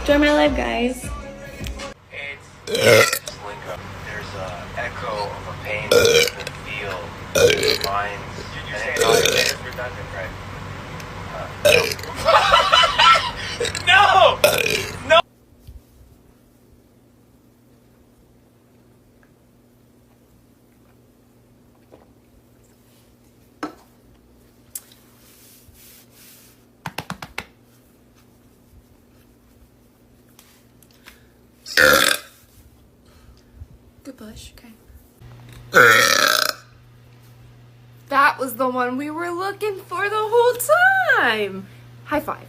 Join my live, guys. It's Slinko. There's an echo of a pain that you can feel in your mind. You're saying it's redundant, right? No! No! Good push, okay. That was the one we were looking for the whole time. High five.